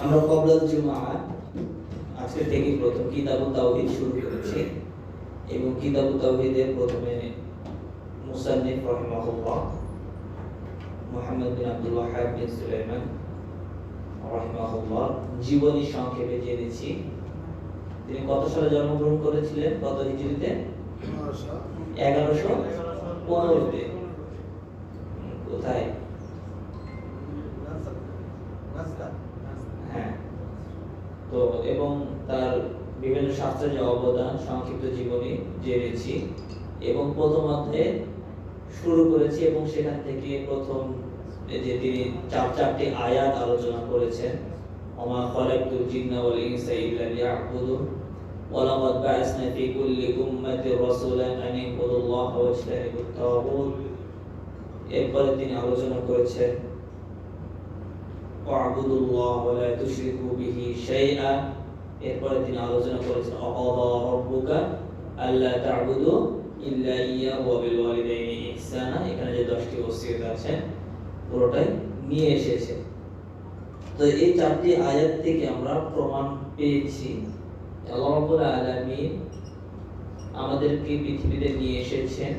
আমরা কবলাল জুমআ আজকে থেকে প্রথম কিতাবুত তাওহীদ শুরু করেছি এবং কিতাবুত তাওহীদের প্রথমে মুসান্নিফ রাহিমাহুল্লাহ মুহাম্মদ বিন আব্দুল ওয়াহ্হাব বিন সুলাইমান রাহিমাহুল্লাহ জীবনী সংক্ষেপে জেনেছি। তিনি কত সালে জন্মগ্রহণ করেছিলেন? কত হিজরিতে? 1115-তে। কোথায়? হ্যাঁ। তো এবং তার বিভিন্ন শাস্ত্রের যে অবদান সংক্ষিপ্ত জীবনী জেনেছি এবং প্রথম অধ্যায়ে শুরু করেছি এবং সেখান থেকে প্রথম যে তিনি চারটি আয়াত আলোচনা করেছেন, ওমা খালাকতুল জিন্না ওয়াল ইনসা ইল্লা লিয়াবুদুন ওয়া লাকাদ বা'আসনা ফি কুল্লি উম্মাতির রাসূলান আন ইবুদুল্লাহা ওয়াজতানিবুত তাগুত। এরপরে তিনি আলোচনা করেছেন ওয়া'বুদুল্লাহ ওয়া লা তুশরিকু বিহি শাইআ। এরপরে তিনি আলোচনা করেছেন ওয়াকাদা রাব্বুকা আল্লা তা'বুদু ইল্লা ইয়্যাহু ওয়া বিল ওয়ালিদাইনি ইহসানা। এখানে যে 10টি ওসিয়ত আছে পুরোটাই নিয়ে এসেছে। তো এই চারটি আয়াত থেকে আমরা প্রমাণ পেয়েছি আল্লাহ রাব্বুল আলামিন আমাদেরকে পৃথিবীতে নিয়ে এসেছেন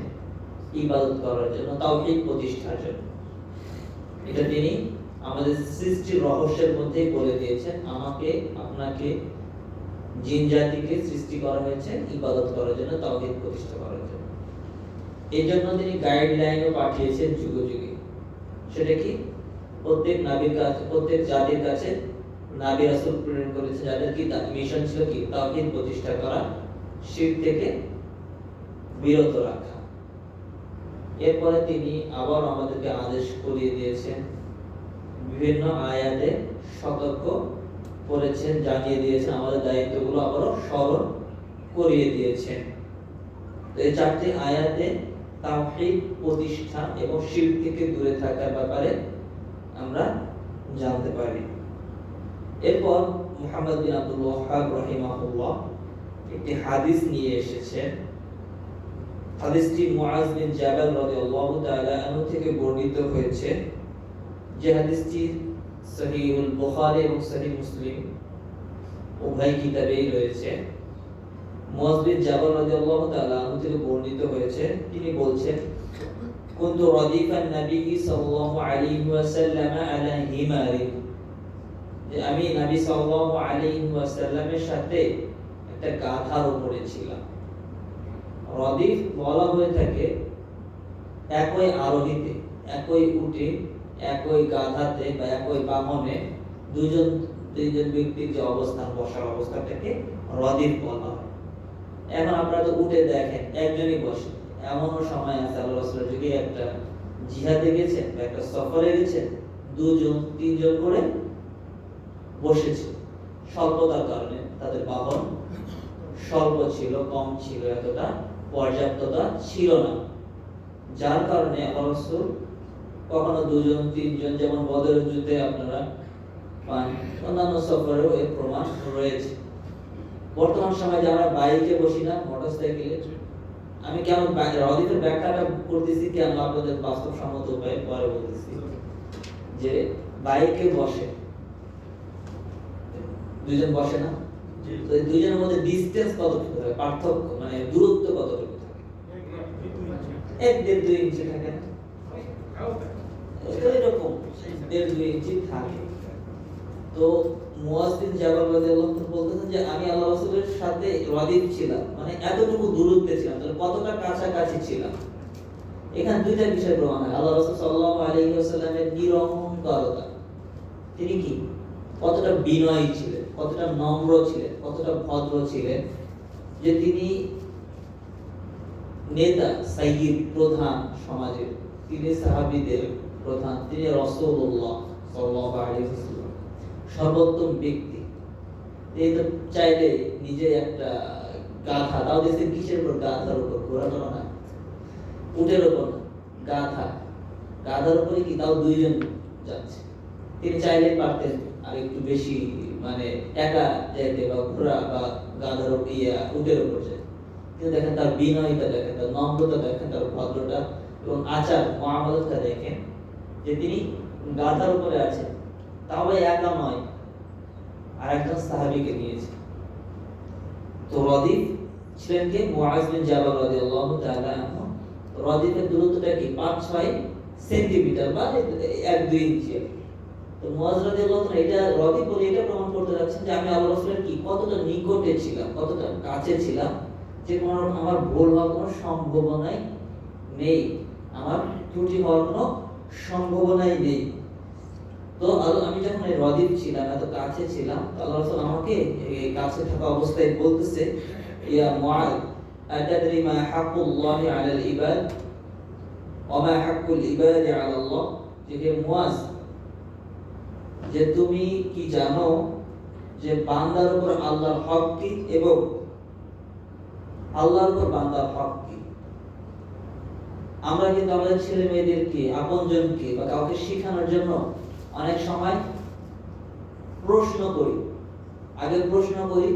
ইবাদত করার জন্য, তাওহীদ প্রতিষ্ঠার জন্য। এটা তিনি আমাদের সৃষ্টির রহস্যের মধ্যেই বলে দিয়েছেন, আমাকে আপনাকে জিন জাতিকে সৃষ্টি করা হয়েছে ইবাদত করার জন্য, তাওহীদ প্রতিষ্ঠা করার জন্য। এই জন্য তিনি গাইডলাইনও পাঠিয়েছেন যুগে যুগে। সেটা কি? প্রত্যেক নবীর কাছে, প্রত্যেক জাতির কাছে নবী রাসূল প্রেরণ করেছেন যাদের কি মিশন ছিল কি তাওহীদ প্রতিষ্ঠা করা, শিরক থেকে বিরত রাখা। এরপরে তিনি আবার আমাদেরকে আদেশ করিয়ে দিয়েছেন, বিভিন্ন আয়াতে সতর্ক করেছেন, জানিয়ে দিয়েছেন, আমাদের দায়িত্বগুলো আবারও স্মরণ করিয়ে দিয়েছেন। তো এই চারটি আয়াতে তাওহীদ প্রতিষ্ঠা এবং শিরক থেকে দূরে থাকার ব্যাপারে আমরা জানতে পারি। এরপর মুহাম্মদ বিন আব্দুল ওয়াহ্হাব রাহিমাহুল্লাহ একটি হাদিস নিয়ে এসেছেন। হাদিসটি মুআজ বিন জাবাল রাদিয়াল্লাহু তাআলা আনহু থেকে বর্ণিত হয়েছে, যে হাদিসটি সহিহুল বুখারী এবং সহিহ মুসলিম উভয় কিতাবেই রয়েছে। মুআজ বিন জাবাল রাদিয়াল্লাহু তাআলা আনহু থেকে বর্ণিত হয়েছে, তিনি বলছেন, কুনতু রাদিফান নবী সাল্লাল্লাহু আলাইহি ওয়াসাল্লাম আলা হিমারি, যে আমি নবী সাল্লাল্লাহু আলাইহি ওয়াসাল্লামের সাথে একটা গাধার উপরে ছিলাম। রদিফ বলা হয়ে থাকে একই আরোহীতে, একই উটে, একই গাধাতে বা একই বাহনে দুইজন ব্যক্তির যে অবস্থান, বসার অবস্থাটাকে রদিফ বলা হয়। এখন আপনারা তো উটে দেখেন একজনই বসে, এমনও সময় আছে আল্লাহ রাসূলের যুগে একটা জিহাদে গেছেন বা একটা সফরে গেছেন, দুজন তিনজন করে বসেছে। স্বল্পতার কারণে তাদের বাহন স্বল্প ছিল, কম ছিল, এতটা পর্যাপ্ততা ছিল না, যার কারণে আল্লাহ রাসূল কখনো দুজন তিনজন, যেমন বদরের যুদ্ধে আপনারা পান, অন্যান্য সফরেও এর প্রমাণ রয়েছে। বর্তমান সময়ে যে আমরা বাইকে বসি না, মোটরসাইকেলে, আমি কেমন রদিফের ব্যাখ্যাটা করতেছি কেন আপনাদের বাস্তবসম্মত উপায়ে পরে বলতেছি, যে বাইকে বসে দুইজন বসে না, তো এই দুইজনের মধ্যে ডিসটেন্স কতটুকু থাকে, পার্থক্য মানে দূরত্ব কতটুকু থাকে? 1-1.5-2 ইঞ্চি থাকে না? এরকম 1.5-2 ইঞ্চি থাকে। তো মুআজ বিন জাবাল রাদিয়াল্লাহু আনহু বলতেছেন যে আমি আল্লাহ রাসূলের সাথে রদিফ ছিলাম, মানে এতটুকু দূরত্বে ছিলাম, তাহলে কতটা কাছাকাছি ছিলাম। এখানে দুইটা বিষয় প্রমাণ হয়, আল্লাহ রাসূল সাল্লাল্লাহু আলাইহি ওয়াসাল্লামের নিরহংকারতা, তিনি কি কতটা বিনয়ী ছিলেন, কতটা নম্র ছিলেন, কতটা ভদ্র ছিলেন, যে তিনি নেতা, সাইয়্যিদ, প্রধান সমাজের, তিনি সাহাবীদের প্রধান, তিনি রাসূলুল্লাহ সাল্লাল্লাহু আলাইহি ওয়াসাল্লাম সর্বোত্তম ব্যক্তি। এই তো চাইলে নিজে একটা গাধা, তাও দেশের কিসের উপর? গাধার উপর, ঘোড়ার না, উটের উপর, গাধার উপরে কি, তাও দুইজন যাচ্ছে। তিনি চাইলে পারতেন আর একটু বেশি, মানে একা যেতে, বা ঘোড়া বা গাধার উটের উপর যেতে, কিন্তু দেখেন তার বিনয়টা দেখেন, তার নম্রতা দেখেন, তার ভদ্রতা এবং আচার মুআমালাতটা দেখেন, যে তিনি গাধার উপরে আছেন, তাও একা নয়, আরেকজন সাহাবীকে নিয়েছে। তো রদিফ ছিলেন কে? মুআজ বিন জাবাল রাদিয়াল্লাহু তাআলা আনহু। রদিফের দূরত্বটা কি 5-6 সেন্টিমিটার বা 1-2 ইঞ্চি। তো মুআজ রাদিয়াল্লাহু তাআলা এটা রদিফ বলে এটা প্রমাণ করতে যাচ্ছেন যে আমি আল্লাহ রাসূলের কি কতটা নিকটে ছিলাম, কতটা কাছে ছিলাম, যে কোনো আমার ভুল হওয়ার কোনো সম্ভাবনাই নেই, আমার ত্রুটি হওয়ার কোনো সম্ভাবনাই নেই। তো আমি যখন এই রদিফ ছিলাম, এত কাছে ছিলাম, আল্লাহ রাসূল আমাকে এই কাছে থাকা অবস্থায় বলতেছে, ইয়া মুআদ আতাদরি মা হাক্কুল্লাহি আলাল ইবাদ ওয়া মা হাক্কুল ইবাদি আলাল্লাহ, যে হে মুআজ, যে তুমি কি জানো যে বান্দার উপর আল্লাহর হক কি এবং আল্লাহর উপর বান্দার হক কি? আমরা কিন্তু আমাদের ছেলে মেয়েদেরকে, আপনজনকে বা কাউকে শেখানোর জন্য অনেক সময় প্রশ্ন করি, আগে প্রশ্ন করি,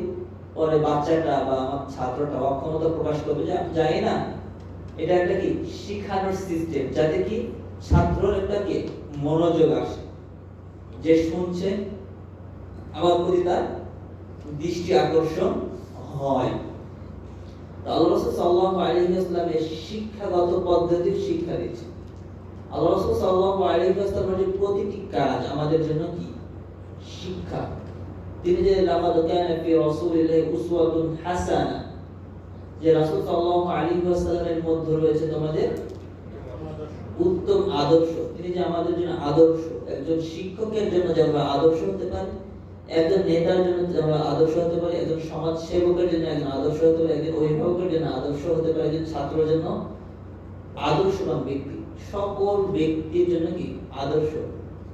পরে বাচ্চাটা বা আমার ছাত্রটা অক্ষমতা প্রকাশ করবে যে আমি জানি না। এটা একটা কি শেখানোর সিস্টেম, যাতে কি ছাত্রর একটা কি মনোযোগ আসে, যে শুনছে আমার প্রতি তার দৃষ্টি আকর্ষণ হয়। আল্লাহ রাসূল সাল্লাল্লাহু আলাইহি ওয়াসাল্লাম এই শিক্ষাগত পদ্ধতির শিক্ষা দিচ্ছে। আল্লাহ রাসূল সাল্লাল্লাহু আলাইহি ওয়াসাল্লামের যে প্রতিটি কাজ আমাদের জন্য কি শিক্ষা। তিনি যে লাকাদ কানা ফি রাসূলিল্লাহি উসওয়াতুন হাসানাহ, যে রাসূল সাল্লাল্লাহু আলাইহি ওয়াসাল্লামের মধ্যে রয়েছে তোমাদের উত্তম আদর্শ। তিনি যে আমাদের জন্য আদর্শ, একজন শিক্ষকের জন্য যেমন আদর্শ হতে পারে, একজন নেতার জন্য যেমন আদর্শ হতে পারে, একজন সমাজ সেবকের জন্য একজন আদর্শ হতে পারে, একজন অভিভাবকের জন্য আদর্শ হতে পারে, একজন ছাত্রের জন্য আদর্শবান ব্যক্তি। সকল ব্যক্তির জন্য কি আদর্শ।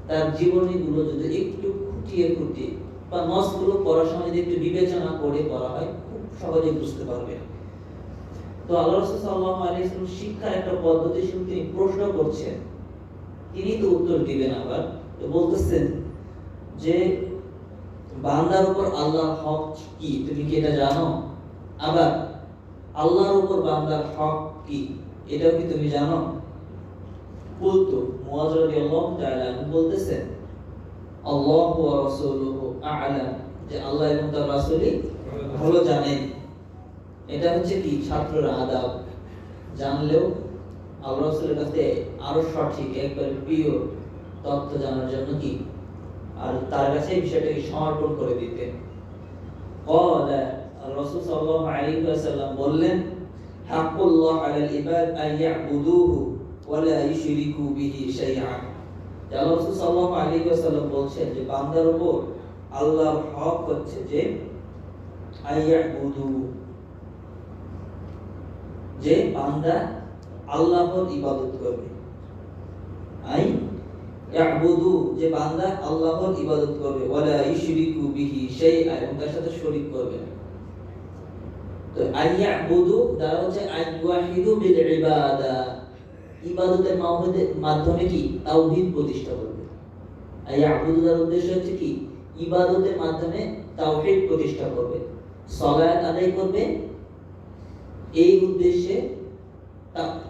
তার জীবনীগুলো যদি একটু খুঁটিয়ে খুঁটিয়ে বা নসগুলো পড়ার সময় যদি একটু বিবেচনা করে পড়া হয়, খুব সহজে বুঝতে পারবে। তো আল্লাহ রাসূল সাল্লাল্লাহু আলাইহি ওয়াসাল্লাম শিক্ষার একটা পদ্ধতি শুনে তিনি প্রশ্ন করছেন, তিনি তো উত্তর দিবেন। আবার তো বলতেছেন যে বান্দার উপর আল্লাহর হক কি, তুমি কি এটা জানো? আবার আল্লাহর উপর বান্দার হক কি, এটাও কি তুমি জানো? বলতো মুআজ রাদিয়াল্লাহু তাআলা বলতেছেন, আল্লাহু ওয়া রাসূলুহু আ'লাম, যে আল্লাহ এবং তার রাসূলই ভালো জানেন। এটা হচ্ছে কি ছাত্রর আদাব। জানলেও আল্লাহ রাসূলের কাছে আরো সঠিক, একবার পিওর তথ্য জানার জন্য কি আর তার কাছে বিষয়টাকে সমর্পণ করে দিতেন। ক্বালা রাসূল সাল্লাল্লাহু আলাইহি ওয়াসাল্লাম বললেন, হাক্কুল্লাহ আলাল ইবাদ আন ইয়াবুদুহু ওয়া লা ইউশরিকু বিহি শাইআ। আল্লাহ রাসূল সাল্লাল্লাহু আলাইহি ওয়াসাল্লাম বলছেন যে বান্দার উপর আল্লাহর হক হচ্ছে যে আন ইয়াবুদু, যে বান্দা আল্লাহর ইবাদত করবে। আই ইয়াবুদু, যে বান্দা আল্লাহর ইবাদত করবে, ওয়ালা ইউশরিকু বিহি শাইআ, এবং তার সাথে শরীক করবে না। তো আই ইয়াবুদু দ্বারা হচ্ছে আই ওয়াহিদু বিল ইবাদা, ইবাদতের মাধ্যমে কি তাওহীদ প্রতিষ্ঠা করবে। আই ইয়াবুদু এর উদ্দেশ্য হচ্ছে কি ইবাদতের মাধ্যমে তাওহীদ প্রতিষ্ঠা করবে, সালাত আদায় করবে, এই উদ্দেশ্যে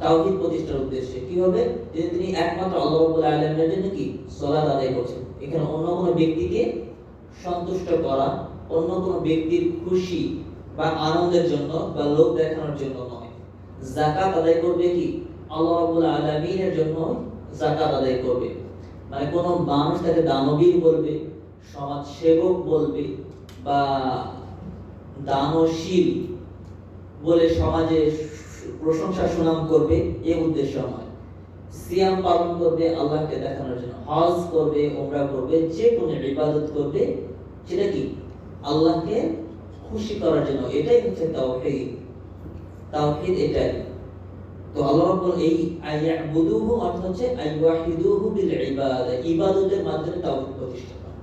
তাওহীদ প্রতিষ্ঠার উদ্দেশ্যে। কি হবে? যে তিনি একমাত্র আল্লাহ রাব্বুল আলামিনের জন্য কি সালাত আদায় করছেন। এখানে অন্য কোনো ব্যক্তিকে সন্তুষ্ট করা, অন্য কোনো ব্যক্তির খুশি বা আনন্দের জন্য বা লোক দেখানোর জন্য নয়। যাকাত আদায় করবে কি আল্লাহ রাব্বুল আলামিনের জন্য যাকাত আদায় করবে। মানে কোনো মানুষ তাকে দানবীর বলবে, সমাজ সেবক বলবে বা দানশীল বলে সমাজে প্রশংসা সুনাম করবে, এই উদ্দেশ্য নয়। সিয়াম পালন করবে আল্লাহকে দেখানোর জন্য, হজ করবে, উমরা করবে, যে কোনো ইবাদত করবে সেটা কি আল্লাহকে খুশি করার জন্য। এটাই হচ্ছে তাওহীদ। তাওহীদ এটাই। তো আল্লাহ রাব্বুল এই আইয়াবুদুহু অর্থ হচ্ছে আইওয়াহিদুহু বিল ইবাদা, ইবাদতের মাধ্যমে তাওহীদ প্রতিষ্ঠা করা।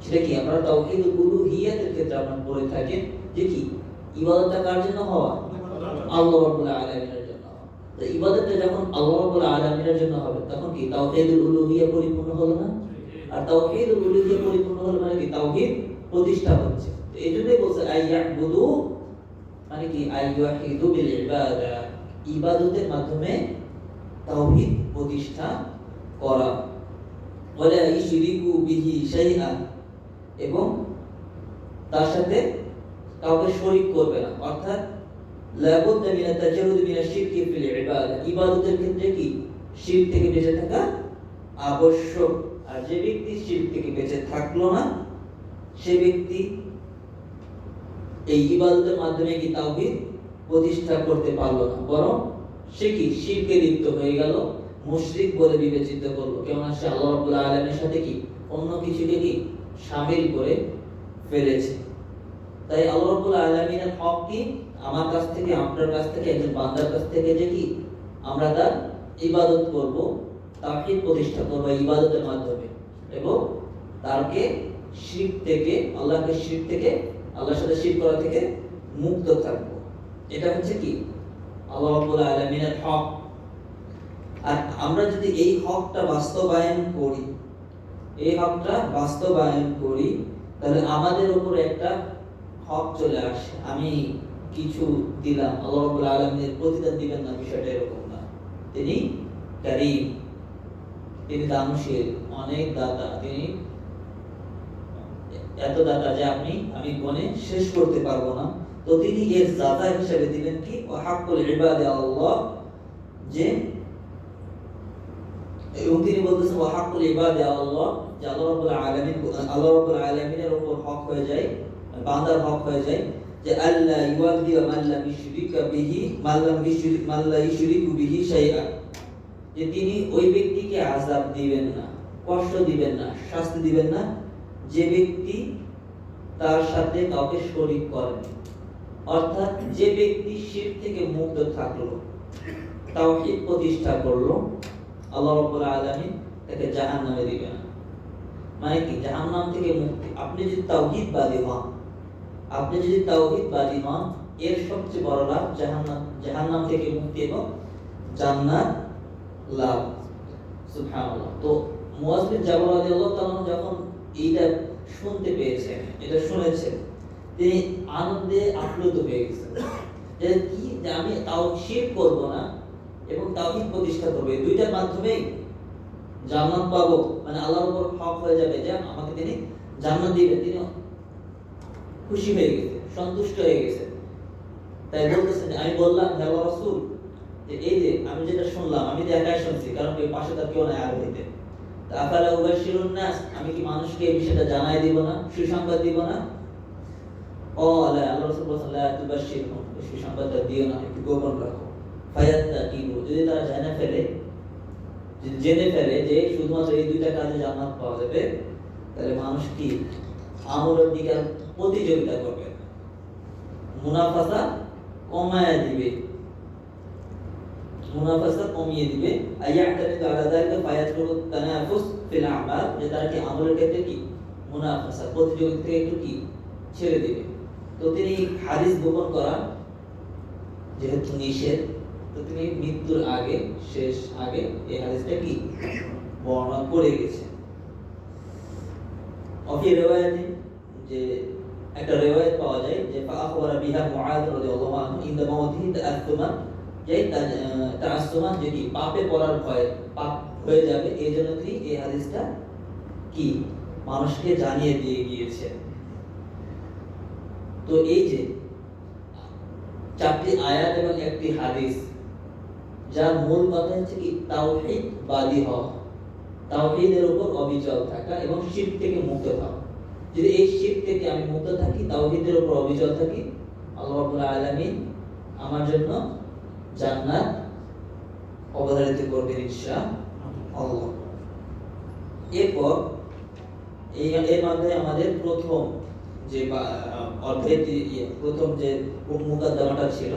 সেটা কি আমরা তাওহীদুল উলুহিয়াতের ক্ষেত্রে আমরা বলে থাকি যে কি ইবাদতটা কার জন্য হওয়া? আল্লাহ রাব্বুল আলামিনের জন্য। তো ইবাদতটা যখন আল্লাহ রাব্বুল আলামিনের জন্য হবে, তখন কি তাওহীদুল উলুহিয়া পরিপূর্ণ হলো না? আর তাওহীদুল উলুহিয়া পরিপূর্ণ হলো মানে কি তাওহীদ প্রতিষ্ঠা হচ্ছে। তো এইজন্যই বলছে আইয়াবুদু মানে কি আইওয়াহিদু বিল ইবাদা, ইবাদতের মাধ্যমে তাওহীদ প্রতিষ্ঠা করা। ওয়ালা ইশরিকু বিহি শাইআ, এবং তার সাথে কাউকে শরীক করবে না, অর্থাৎ লাবুদ্দা মিনাত তাজারুদ মিনাশ শিরকি ফিল ইবাদা, ইবাদতের ক্ষেত্রে কি শিরক থেকে বেঁচে থাকা আবশ্যক। আর যে ব্যক্তি শিরক থেকে বেঁচে থাকলো না, সে ব্যক্তি এই ইবাদতের মাধ্যমে কি তাওহীদ প্রতিষ্ঠা করতে পারলো না, বরং সে কি শিরকে লিপ্ত হয়ে গেল, মুশরিক বলে বিবেচিত করলো। কেননা সে আল্লাহ রাব্বুল আলামিনের সাথে কি অন্য কিছুকে কি শামিল করে ফেলেছে। তাই আল্লাহ রাব্বুল আলামিনের হক কি আমার কাছ থেকে, আপনার কাছ থেকে, একজন বান্দার কাছ থেকে যে কি আমরা তার ইবাদত করব, তাওহীদ প্রতিষ্ঠা করব ইবাদতের মাধ্যমে, এবং তারকে শিরক থেকে, আল্লাহকে শিরক থেকে, আল্লাহর সাথে শিরক করা থেকে মুক্ত থাকবো। এটা হচ্ছে কি আল্লাহ রাব্বুল আলামিনের হক। আর আমরা যদি এই হকটা বাস্তবায়ন করি, এই হকটা বাস্তবায়ন করি, তাহলে আমাদের উপর একটা হক চলে আসে। আমি কিছু দিলাম, আল্লাহ রাব্বুল আলামিনের প্রতিদান দিবেন না, বিষয়টা এরকম না। তিনি কারীম, তিনি দানশীল, অনেক দাতা, তিনি এত দাতা যে আমি গণে শেষ করতে পারবো না। তো তিনি এর দাতা হিসেবে দিলেন কি ওয়া হাক্কুল ইবাদি আল্লাহ, যে এবং তিনি বলতেছেন ওয়া হাক্কুল ইবাদি আল্লাহ, যে আল্লাহ রাব্বুল আলামিনের উপর হক হয়ে যায়, বান্দার হক হয়ে যায় যে আল্লাহ ইউআদি মান লাম ইশরিকা বিহি মান লা ইশরিকু বিহি শাইআ, যে তিনি ওই ব্যক্তিকে আযাব দিবেন না, কষ্ট দিবেন না, শাস্তি দিবেন না যে ব্যক্তি তার সাথে কাউকে শরীক করে। অর্থাৎ যে ব্যক্তি শিরক থেকে মুক্ত থাকলো, তাওহীদ প্রতিষ্ঠা করলো, আল্লাহ রাব্বুল আলামিন তাকে জাহান্নামে দিবে না। মানে কি জাহান্নাম থেকে মুক্তি। আপনি যদি তাওহীদবাদী হন, আপনি যদি তাওহীদবাদী হন, এর সবচেয়ে বড় লাভ জাহান্নাম থেকে মুক্তি এবং জান্নাত লাভ। সুবহানাল্লাহ। তো মুআয বিন জাবাল রাদিয়াল্লাহু তাআলা যখন এইটা শুনতে পেয়েছেন, এটা শুনেছেন, তিনি আনন্দে আপ্লুত হয়ে গেছেন যে কি, যে আমি শিরক করব না এবং তাওহীদ প্রতিষ্ঠা করব, এই দুইটার মাধ্যমেই জান্নাত পাবো, মানে আল্লাহর উপর হক হয়ে যাবে যে আমাকে তিনি জান্নাত দিবেন। তিনি খুশি হয়ে গেছে, সন্তুষ্ট হয়ে গেছে। তাই বলতেছেন যে আমি বললাম হে আল্লাহর রাসূল, যে এই যে আমি যেটা শুনলাম, আমি তো একাই শুনছি, কারণ কি পাশে তার কেউ নাই আর হইতে। আফালা উবাশশিরুন নাস, আমি কি মানুষকে এই বিষয়টা জানাই দিব না, সুসংবাদ দিব না? ক্বালা, আল্লাহ রাসূল বলেন লা তুবাশশিরহুম, সুসংবাদটা দিও না, একটু গোপন রাখো। ফায়াত্তাকিবু, যদি তারা জেনে ফেলে যে শুধুমাত্র এই দুইটা কাজে জান্নাত পাওয়া যাবে, তাহলে মানুষ কি আমলের দিকে প্রতিযোগিতা করবে, মুনাফাসা কমায় দিবে, মুনাফাসা কমিয়ে দিবে। আয়াতামিদু আলা যালিকা ফায়াতরুকু তানাফুস ফিল আমাল, যে তারা কি আমলের ক্ষেত্রে কি মুনাফাসা, প্রতিযোগিতা থেকে একটু কি ছেড়ে দিবে। তো তিনি হাদিস গোপন করা যেহেতু নিষেধ, তো তিনি মৃত্যুর আগে, শেষ আগে এই হাদিসটা কি বর্ণনা করে গেছে। অফি রিওয়ায়াতে, যে একটা রিওয়ায়াত পাওয়া যায় যে ফাআখবারা বিহা মুআয রাদিয়াল্লাহু আনহু ইনদা মাউতিহি তাআসসুমান, যে তাআসসুমান, যে কি পাপে পড়ার ভয়, পাপ হয়ে যাবে, এই জন্য তিনি এই হাদিসটা কি মানুষকে জানিয়ে দিয়ে গিয়েছে। তো এই যে চারটি আয়াত এবং একটি হাদিস, যার মূল কথা হচ্ছে কি তাওহীদবাদী হওয়া, তাওহীদের উপর অবিচল থাকা এবং শিরক থেকে মুক্ত থাকা। যদি এই শিরক থেকে আমি মুক্ত থাকি, তাওহীদের উপর অবিচল থাকি, আল্লাহ রাব্বুল আলামিন আমার জন্য জান্নাত অবধারিত করবেন ইনশাআল্লাহ। এরপর এর মাধ্যমে আমাদের প্রথম যে অধ্যায়টি, প্রথম যে মুকাদ্দমাটা ছিল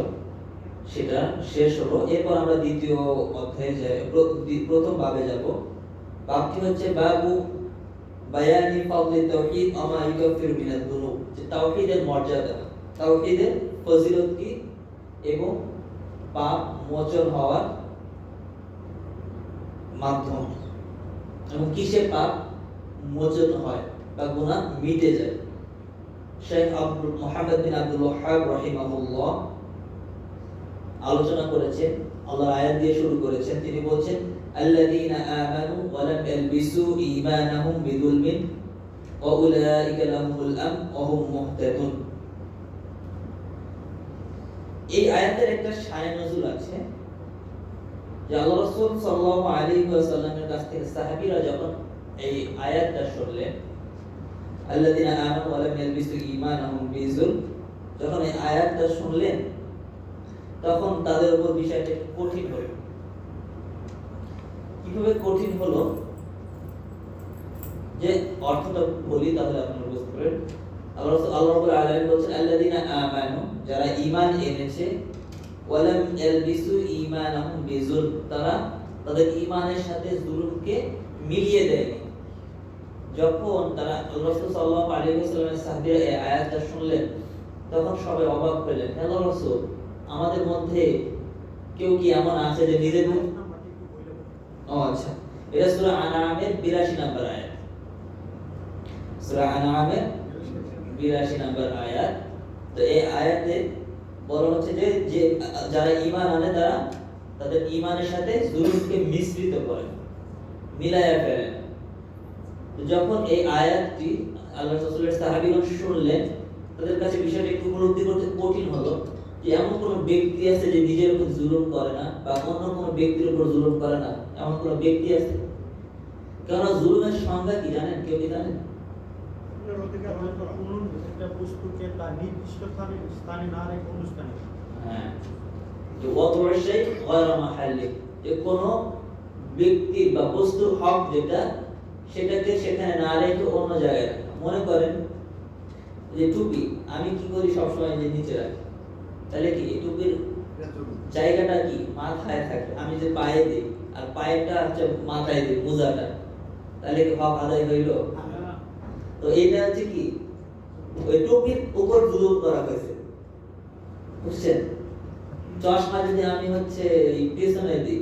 সেটা শেষ হলো। এরপর আমরা দ্বিতীয় অধ্যায়ে যাই, প্রথম বাবে যাব। বাবটি হচ্ছে বাবু বায়ানি ফাদলি তাওহীদ আমা ইউকাফিরু মিনাদ দুনুব, যে তাওহীদের মর্যাদা, তাওহীদের ফজিলত কি এবং পাপ মোচন হওয়ার মাধ্যম, এবং কিসে পাপ মোচন হয় বা গুনাহ মিটে যায়। শেখ মুহাম্মদ বিন আব্দুল ওয়াহ্হাব রাহিমাহুল্লাহ আলোচনা করেছেন, আল্লাহ আয়াত দিয়ে শুরু করেছেন। তিনি বলছেন আল্লাযীনা আমানু ওয়া লাম ইয়ালবিসু ঈমানাহুম বিযুলমিন ওয়া উলাইকা লাহুমুল আমন ওয়া হুম মুহতাদুন। এই আয়াতের একটা শায়ে নজুল আছে যে আল্লাহ রাসূল সাল্লাল্লাহু আলাইহি ওয়াসাল্লামের কাছ থেকে সাহাবীরা যখন এই আয়াতটা শুনলেন, আল্লাযীনা আমানু ওয়া লাম ইয়ালবিসু ঈমানাহুম বিযুলম, যখন এই আয়াতটা শুনলেন তখন তাদের উপর বিষয়টা কঠিন হলো। কিভাবে কঠিন হলো, যে অর্থটা বলি তাহলে আপনারা বুঝতে পারবেন। আল্লাহ রাব্বুল আলামিন বলেছেন আল্লাযীনা আমানু, যারা ঈমান এনেছে, ওয়া লাম ইয়ালবিসু ঈমানাহুম বিযুলম, তারা তাদের ঈমানের সাথে জুলুমকে মিলিয়ে দেয়নি। যখন তারা রাসূল সাল্লাল্লাহু আলাইহি ওয়াসাল্লামের সাহাবীরা এই আয়াতটা শুনলেন তখন সবাই অবাক হলেন, হে আল্লাহর রাসূল, আমাদের মধ্যে কেউ কি এমন আছে যে নিজের আচ্ছা, এটা সূরা আনআমের 82 নম্বর আয়াত। সূরা আনআমের 82 নম্বর আয়াত। তো এই আয়াতে বলা হচ্ছে যে যারা ঈমান আনে তারা তাদের ঈমানের সাথে জুলুমকে মিশ্রিত করে, মিলায়া ফেলে। তো যখন এই আয়াতটি আল্লাহর রাসূলের সাহাবীগণ শুনলেন তাদের কাছে বিষয়টা একটু উপলব্ধি করতে কঠিন হলো যে এমন কোনো ব্যক্তি আছে যে নিজের উপর জুলুম করে না বা অন্য কোনো ব্যক্তির উপর জুলুম করে না, এমন কোনো ব্যক্তি আছে? কারণ জুলুমের সংজ্ঞা কি জানেন? কেউ কি জানেন? একটা বস্তুকে তার নির্দিষ্ট স্থানে না রেখে অন্য স্থানে, হ্যাঁ, যে ওয়াদু'উ শাই গায়রা মাহাল্লি, যে কোনো ব্যক্তির বা বস্তুর হক যেটা সেটাকে সেখানে না রেখে অন্য জায়গায় রাখা। মনে করেন যে টুপি আমি কি করি সবসময় যে নিচে রাখি, তাহলে কি এই টুপির জায়গাটা কি মাথায় থাকে, আমি যে পায়ে দিই আর পায়েটা হচ্ছে মাথায় দিই মোজাটা, তাহলে কি হক আদায় হইল? তো এটা হচ্ছে কি ওই টুপির উপর জুলুম করা হয়েছে, বুঝছেন? চশমা যদি আমি হচ্ছে এই পেছনে দিই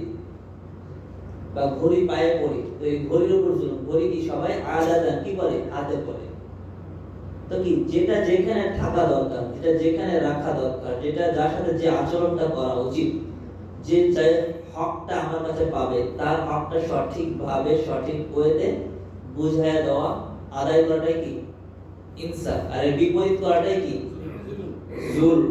বা ঘড়ি পায়ে পরি, তো এই ঘড়ির উপর জুলুম। ঘড়ি কি সবাই আলাদা কি করে? হাতে পরে। তো কি যেটা যেখানে থাকা দরকার, যেটা যেখানে রাখা দরকার, যেটা যার সাথে যে আচরণটা করা উচিত, যে হকটা আমার কাছে পাবে তার হকটা সঠিকভাবে সঠিক ওয়েতে বুঝায় দেওয়া, আদায় করাটাই কি ইনসাফ, আর এর বিপরীত করাটাই কি জুলম।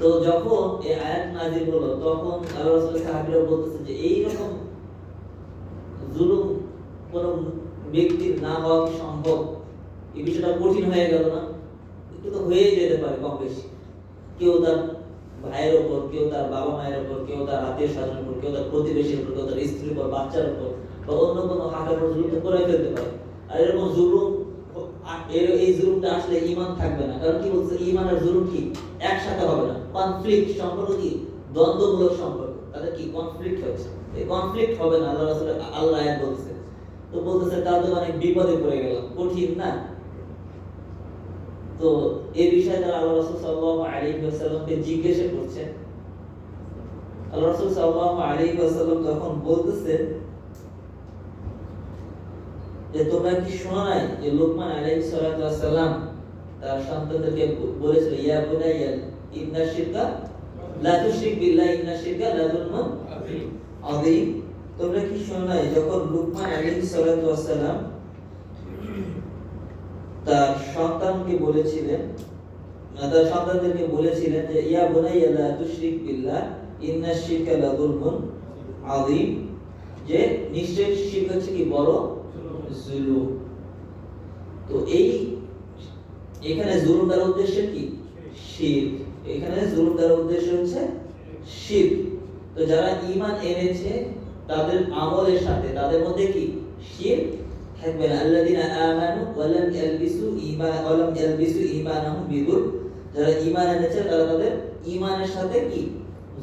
তো যখন এই আয়াত নাযিল হলো তখন আল্লাহর রাসূলের সাহাবীরা বলতেছে যে এই রকম জুলুম কোন ব্যক্তির না হওয়া কি সম্ভব? এই বিষয়টা কঠিন হয়ে গেল না? একটু তো হয়ে যেতে পারে কম বেশি। কেউ তার ভাইয়ের উপর, কেউ তার বাবা মায়ের উপর, কেউ তার আত্মীয় স্বজনের উপর, কেউ তার প্রতিবেশীর উপর, কেউ তার স্ত্রীর উপর, বাচ্চার উপর বা অন্য কোনো হাতের উপর জুলুম করে ফেলতে পারে। আর এরকম জুলুম, এই জুলুমটা আসলে ঈমান থাকবে না। কারণ কি বলছে, ঈমান আর জুলুম কি একসাথে হবে না, কনফ্লিক্ট সম্পর্ক, কি দ্বন্দ্বমূলক সম্পর্ক, তাদের কি কনফ্লিক্ট হচ্ছে। এই কনফ্লিক্ট হবে না, আল্লাহ রাসূল আল্লাহ আয়াত বলছে। তো বলতেছে তাদের অনেক বিপদে পড়ে গেলাম, কঠিন না? তো এই বিষয়ে তারা আল্লাহ রাসূল সাল্লাল্লাহু আলাইহি ওয়াসাল্লামকে জিজ্ঞাসা করছেন। আল্লাহ রাসূল সাল্লাল্লাহু আলাইহি ওয়াসাল্লাম যখন বলতেছে যে তোমরা কি শোনো নাই যে লোকমান আলাইহিস সালাতু ওয়াস সালাম তার সন্তানদেরকে বলেছিল, ইয়া বুনাইয়া ইন্না শিরকা লা তুশরিক বিল্লাহি ইন্না শিরকা লা যুলমুন আযীম। তোমরা কি শোনো নাই যখন লোকমান আলাইহিস সালাতু ওয়াস সালাম তার সন্তানকে বলেছিলেন, তার সন্তানদেরকে বলেছিলেন যে ইয়া বুনাইয়া লা তুশরিক বিল্লাহ ইন্না শিরকা লা যুলমুন আযীম, যে নিশ্চয়ই শিরক হচ্ছে কি বড় জুলুম। তো এই এখানে জুলুম দ্বারা উদ্দেশ্য কি? শিরক। এখানে জুলুম দ্বারা উদ্দেশ্য হচ্ছে শিরক। তো যারা ঈমান এনেছে তাদের আমলের সাথে তাদের মধ্যে কি শিরক থাকবে না। আল্লাযীনা আমানু ওয়া লাম ইয়ালবিসু ঈমানাহুম বিযুলম, যারা ঈমান এনেছে তারা তাদের ঈমানের সাথে কি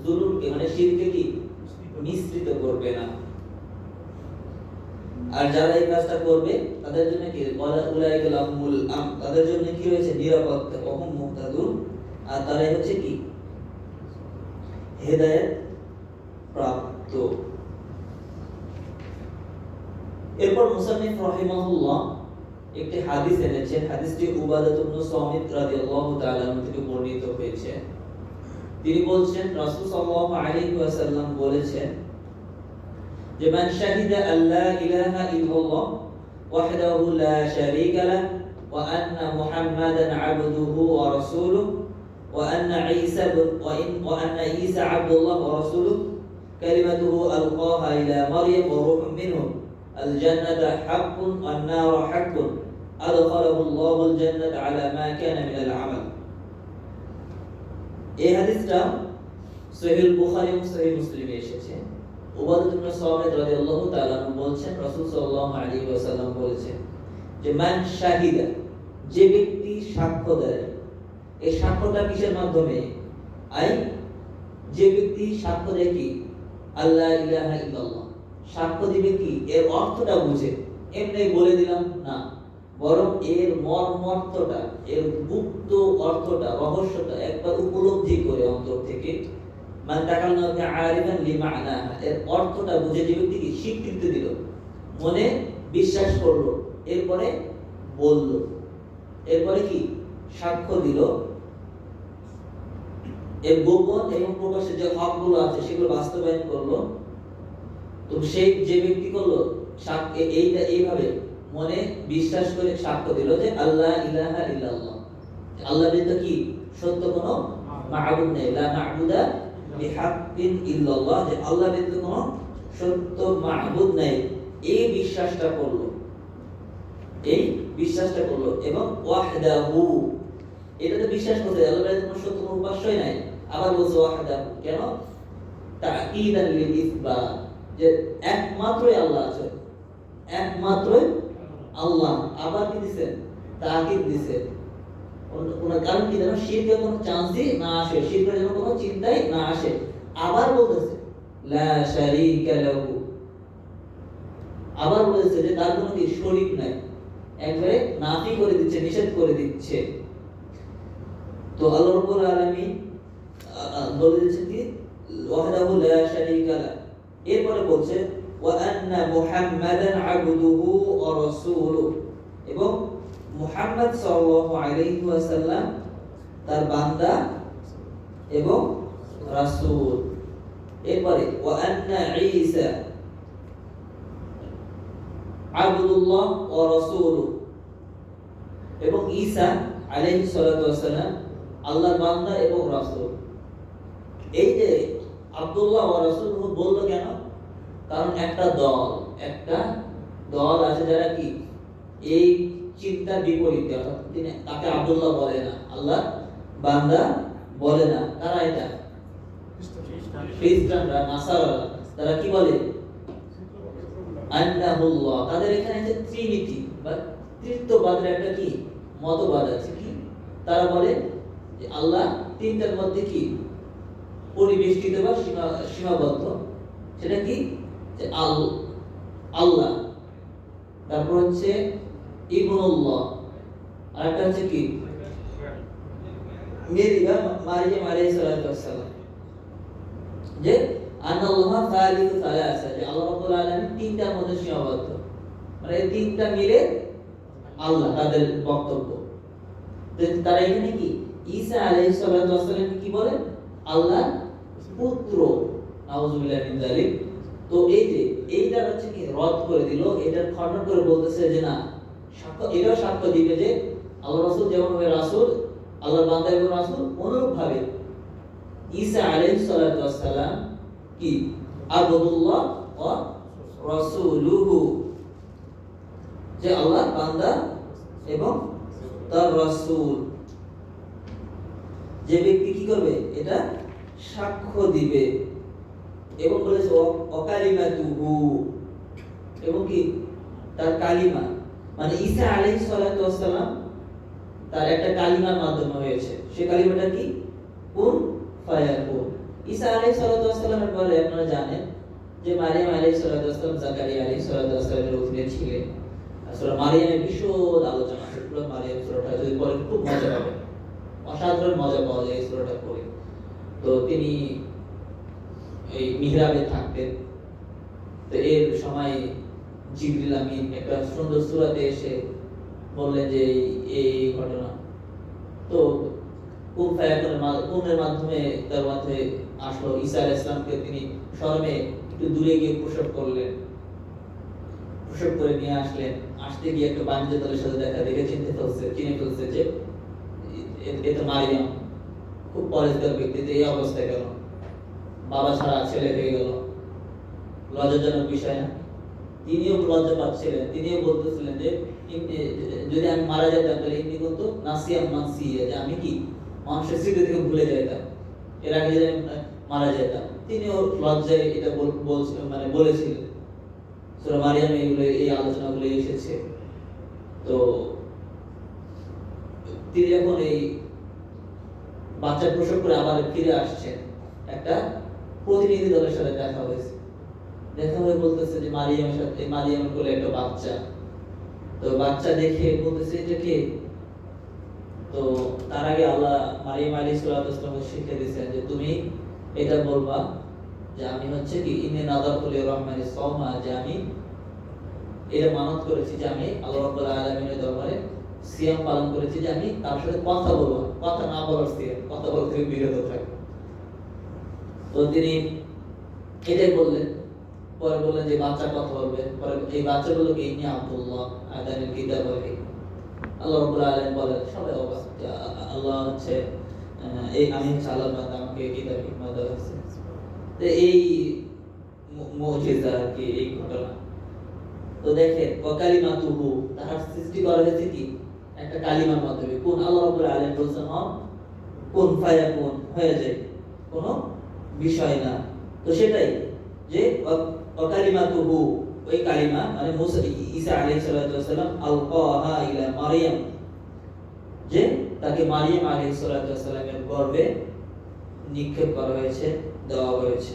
জুলুমকে মানে শিরককে কি মিশ্রিত করবে না। আর যারা এই কাজটা করবে তাদের জন্য কি উলাইকা লাহুমুল আমন, তাদের জন্য কি রয়েছে? নিরাপত্তা, ওহুম মুহতাদুন, আর তারাই হচ্ছে কি হেদায়েত প্রাপ্ত। এরপর মুসান্নিফ রাহিমাহুল্লাহ একটি হাদিস এনেছেন। হাদিসটি উবাদাহ ইবনে সামিত রাদিয়াল্লাহু তাআলা আনহু থেকে বর্ণিত হয়েছে। তিনি বলছেন রাসূল সাল্লাল্লাহু আলাইহি ওয়াসাল্লাম বলেছেন যে মান শাহিদা আল্লা ইলাহা ইল্লাল্লাহ وحده لا شريك له وأن محمدا عبده ورسوله وأن عيسى عبد الله ورسوله كلمته ألقاها إلى مريم وروح منه الجنة حق والنار حق أدخله الله الجنة على ما كان من العمل. এই হাদিসটা সহিহ বুখারী এবং সহিহ মুসলিমে এসেছে। উবাদা ইবনে সামিত রাদিয়াল্লাহু তাআলা বলছেন রাসূল সাল্লাল্লাহু আলাইহি ওয়াসাল্লাম বলেছেন যে মান শাহিদা, যে ব্যক্তি সাক্ষ্য দেয়, এই সাক্ষ্যটা কিসের মাধ্যমে? যে ব্যক্তি সাক্ষ্য দেয় কি আল্লাহ ইলাহা ইল্লাল্লাহ, সাক্ষ্য দিবে কি এর অর্থটা বুঝে, এমনি বলে দিলাম না, বরং এর মর্মর্থটা, এর গুপ্ত অর্থটা, রহস্যটা একবার উপলব্ধি করে অন্তর থেকে, মান তাকাল্লামা আরিফান লিমা'নাহা, এর অর্থটা বুঝে যে ব্যক্তি কি স্বীকৃতি দিল, মনে বিশ্বাস করলো, এরপরে বলল, এরপরে কি সাক্ষ্য দিল, এর গোপন এবং প্রকাশ্যে যে হকগুলো আছে সেগুলো বাস্তবায়ন করলো। তো সেই যে ব্যক্তি করলো এইটা এইভাবে মনে বিশ্বাস করে সাক্ষ্য দিল যে আল্লাহ ইলাহা ইল্লাল্লাহ, আল্লাহ ব্যতীত কি সত্য কোনো মা'বুদ নেই, লা মা'বুদা বিহাক্কিন ইল্লাল্লাহ, যে আল্লাহ ব্যতীত কোনো সত্য মা'বুদ নেই, এই বিশ্বাসটা করলো, এই বিশ্বাসটা করলো। এবং ওয়াহদাহু, এটা তো বিশ্বাস করতে আল্লাহ ব্যতীত কোনো সত্য কোনো উপাস্যই নাই, আবার বলছে ওয়াহদাহু, কেন? তা'কীদান লিল ইসবাত, যে একমাত্রই আল্লাহ আছে, একমাত্রই আল্লাহ, আবার কি দিবেন? তাকিদ দিবেন। কোন কারণ কি যেন শিরকের কোনো চান্সই না আসে, শিরকের যেন কোনো চিন্তাই না আসে। আবার বলতেছে লা শারীকা লাহু, আবার বলতেছে যে তার কোনো কি শরীক নাই, একবারে নাফি করে দিচ্ছে, নিষেধ করে দিচ্ছে। তো আল্লাহ রাব্বুল আলামিন বলে দিচ্ছেন কি ওয়াহদাহু লা শারীকা লা, এরপরে বলছে ওয়া আন্না মুহাম্মাদান আবদুহু ওয়া রাসূলুহু, এবং মুহাম্মদ সাল্লাল্লাহু আলাইহি ওয়াসাল্লাম তার বান্দা এবং রাসূল। এরপরে ওয়া আন্না ঈসা আবদুল্লাহ ওয়া রাসূলুহু, এবং ঈসা আলাইহিস সালাতু ওয়াসসালাম আল্লাহর বান্দা এবং রাসূল। এই যে আব্দুল্লাহ ওয়া রাসূলুহু বললো কেন? কারণ একটা দল আছে যারা কি এই চিন্তার বিপরীতে, অর্থাৎ তিনি তাকে আব্দুল্লাহ বলে না, আল্লাহ বান্দা বলে না। তারা এটা খ্রিস্টানরা, নাসারারা, তারা কি বলে? আন্নাহুল্লাহ। তাদের এখানে যে ট্রিনিটি বা তৃতীয়বাদের একটা কি মতবাদ আছে, কি তারা বলে যে আল্লাহ তিনটার মধ্যে কি পরিবেষ্টিত বা সীমাবদ্ধ। সেটা কি? যে আল্লাহ, তারপর হচ্ছে ইবনুল্লাহ, আর একটা হচ্ছে কি মারিয়াম আলাইহিস সালাম, যে আনাল্লাহ সালিসু সালাসা, যে আল্লাহ রাব্বুল আলামিন তিনটার মধ্যে সীমাবদ্ধ, মানে এই তিনটা মিলে আল্লাহ, তাদের বক্তব্য। তো তারা এখানে কি ঈসা আলাইহিস সালাম কি বলে? আল্লাহ পুত্র, নাউযুবিল্লাহি মিন যালিক। তো এই যে এইটা হচ্ছে কি রদ করে দিল, এটা খণ্ডন করে বলতেছে যে না, সাক্ষ্য এটাও সাক্ষ্য দিবে যে আল্লাহ রাসূল যেমন ভাবে রাসূল, আল্লাহর বান্দা এবং রাসূল, অনুরূপ ভাবে ঈসা আলাইহিস সালাম কি আবদুল্লাহ ওয়া রাসূলুহু, যে আল্লাহর বান্দা এবং তার রাসূল। যে ব্যক্তি কি করবে? এটা সাক্ষ্য দিবে। এবং বলেছে অকালিমাতুহু, এবং কি তার কালিমা, মানে ঈসা আলাইহিস সালাম তার একটা কালিমার মাধ্যমে হয়েছে। সে কালিমাটা কি? কুন ফায়াকুন। ঈসা আলাইহিস সালামের পরে আপনারা জানেন যে মারিয়াম আলাইহিস সালাম জাকারিয়া আলাইহিস সালামের অধীনে ছিলেন। সূরা মারিয়ামের বিশদ আলোচনা আছে, পুরো মারিয়াম সূরাটা যদি পড়েন খুব মজা পাবেন, অসাধারণ মজা পাওয়া যায় এই সূরাটা পড়ে। তো তিনি এই মিহরাবে থাকতেন। তো এর সময় জিবরিল আমিন একটা সুন্দর সূরাতে এসে বললেন যে এই ঘটনা। তো কুন ফায়াকুনের মাধ্যমে তার মাঝে আসলো। ঈসা আলাইহিস সালামকে তিনি শরমে একটু দূরে গিয়ে প্রসব করলেন। প্রসব করে নিয়ে আসলেন। আসতে গিয়ে একটা বাণিজ্য দলের সাথে দেখে চিনে ফেলছে যে এ তো মারিয়াম, খুব পরেশগার ব্যক্তি, এই অবস্থায় গেল, বাবা ছাড়া ছেলে হয়ে গেল, লজ্জাজনক বিষয় না? তিনিও লজ্জা পাচ্ছিলেন, তিনিও বলতেছিলেন যে যদি আমি মারা যেতাম তাহলে ইনি কিন্তু নাসিয়াম মানসিয়া, যে আমি কি মানুষের স্মৃতি থেকে ভুলে যেতাম, এর আগে যদি আমি মারা যেতাম। তিনিও লজ্জায় এটা মানে বলেছিলেন। সূরা মারিয়ামে এগুলো, এই আলোচনাগুলো এসেছে। তো তিনি যখন এই বাচ্চা প্রসব করে আবার ফিরে আসছেন, একটা প্রতিনিধি দলের সাথে দেখা হয়েছে। দেখা হয়ে বলতেছে যে মারিয়ামের কোলে একটা বাচ্চা। তো বাচ্চা দেখে বলতেছে এটা কে? তো তার আগে আল্লাহ মারিয়াম আলাইহিস সালামকে শিখিয়ে দিয়েছেন যে তুমি এটা বলবা যে আমি হচ্ছে কি ইন্নী নাযারতু লির-রাহমানি সাওমা, যে আমি এটা মানত করেছি যে আমি আল্লাহ রাব্বুল আলামিনের দরবারে সিয়াম পালন করেছি, যে আমি তার সাথে কথা বলবো, কথা না বলার সিয়াম, কথা বলা থেকে বিরত থাকবো। তো তিনি এটাই বললেন। পরে বললেন যে বাচ্চা কথা বলবে। পরে এই বাচ্চা বলল কি ইন্নী আব্দুল্লাহ আতানিল কিতাব ওয়াল হিকমা। আল্লাহ রাব্বুল আলামিন বলেন, সবাই অবাক যে আল্লাহ হচ্ছে এই আমি হচ্ছে আল্লাহর বান্দা, আমাকে কিতাব হিকমা দেওয়া হয়েছে। তো এই মুজিজা কি এই ঘটনা। তো দেখেন ওয়াকালিমাতুহু, তার সৃষ্টি করা হয়েছে কি একটা কালিমার মাধ্যমে। কোন আল্লাহ রাব্বুল আলামিন বলেছেন কোন ফায়াকুন, হয়ে যায়, কোনো বিষয় না। তো সেটাই যে ওয়াকালিমাতুহু, ওই কালিমা মানে মুসা ঈসা আলাইহিস সালাম আলকাহা ইলা মারিয়াম, যে তাকে মারিয়াম আলাইহিস সালামের গর্ভে নিক্ষেপ করা হয়েছে, দেওয়া হয়েছে,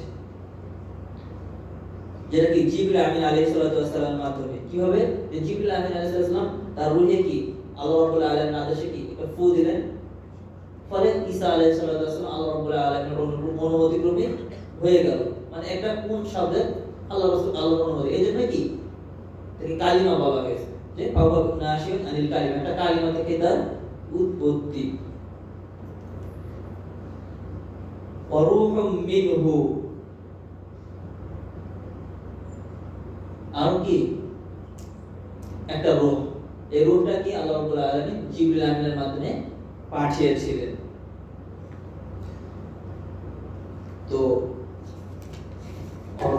যেটা কি জিবরিল আমিন আলাইহিস সালামের মাধ্যমে। কিভাবে? যে জিবরিল আমিন আলাইহিস সালাম তার রূহে কি আল্লাহ রাব্বুল আলামিনের আদেশে কি একটা ফু দিলেন, ফলে ঈসা আলাইহিস সালাম আল্লাহ রাব্বুল আলামিনের অনুমতি ক্রমে হয়ে গেল। মানে একটা কোন শব্দে আল্লাহ রাসূল আল্লাহর অনুমতি, এজন্য কি তাকে কালিমা বলা হয়েছে, যে ফাওয়া নাশিউন আনিল কালিমা, একটা কালিমা থেকে তার উৎপত্তি। ওয়ারূহুম মিনহু, আর কি একটা রূহ, এই রূহটা কি আল্লাহ রাব্বুল আলামিন জিবরিল আমিনের মাধ্যমে পাঠিয়েছিলেন। তো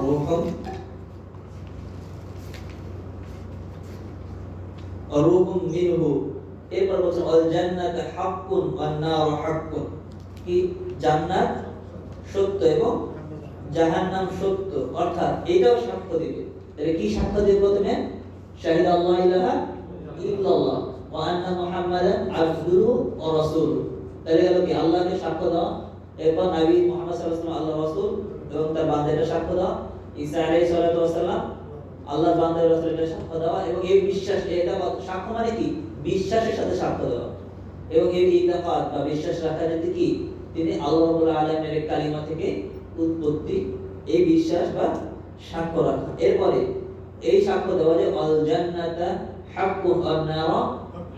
রূহুম মিনহু, এরপর বলছেন আল জান্নাতু হাক্কুন ওয়ান নারু হাক্কুন, কি জান্নাত সত্য এবং জাহান্নাম সত্য, অর্থাৎ এটাও সাক্ষ্য দিবে। তাহলে কি সাক্ষ্য দিবে? প্রথমে শাহিদ আল্লাহ ইলাহা ইল্লাল্লাহ ওয়া আন্না মুহাম্মাদান আবদুহু ওয়া রাসূলুহু। তাহলে গেল কি আল্লাহকে সাক্ষ্য দাও, এরপর নবী মুহাম্মদ সাল্লাল্লাহু আলাইহি ওয়াসাল্লাম আল্লাহর রাসূল এবং তার বান্দাদের সাক্ষ্য দাও, ঈসা আলাইহিস সালাম আল্লাহর বান্দার রাসূল, এটা সাক্ষ্য দেওয়া। এবং এই বিশ্বাস, এটা সাক্ষ্য মানে কি বিশ্বাসের সাথে সাক্ষ্য দেওয়া। এবং এই ইতাকাদ বা বিশ্বাস রাখা যে কি তিনি আল্লাহ রাব্বুল আলামিনের কালিমা থেকে উৎপত্তি, এই বিশ্বাস বা সাক্ষ্য রাখা। এরপরে এই সাক্ষ্য দেওয়া যে আল জান্নাতা হাক্কুন ওয়ান নারু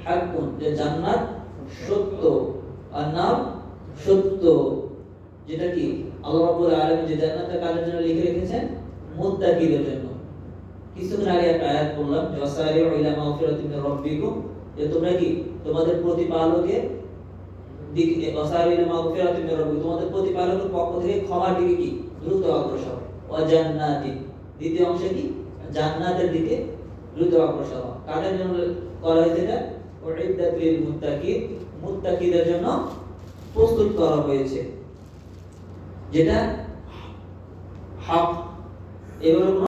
হাক্কুন, যে জান্নাত সত্য আর নার সত্য, যেটা কি আল্লাহ রাব্বুল আলামিন যে জান্নাতটা কাদের জন্য লিখে রেখেছেন? মুত্তাকিদের জন্য। কিছুদিন আগে একটা আয়াত পড়লাম, ওয়াসারিউ ইলা মাগফিরাতিন মির রাব্বিকুম, যে তোমরা কি তোমাদের প্রতিপালকের দিকে, ওয়াসারিউ ইলা মাগফিরাতিন মির রাব্বিকুম, তোমাদের প্রতিপালকের পক্ষ থেকে ক্ষমার দিকে কি দ্রুত অগ্রসর, ওয়া জান্নাতিন, দ্বিতীয় অংশে কি জান্নাতের দিকে দ্রুত অগ্রসর। কাদের জন্য করা হয়েছে এটা? উইদ্দাত লিল মুত্তাকিন, মুত্তাকিদের জন্য প্রস্তুত করা হয়েছে, যেটা হক, এগুলো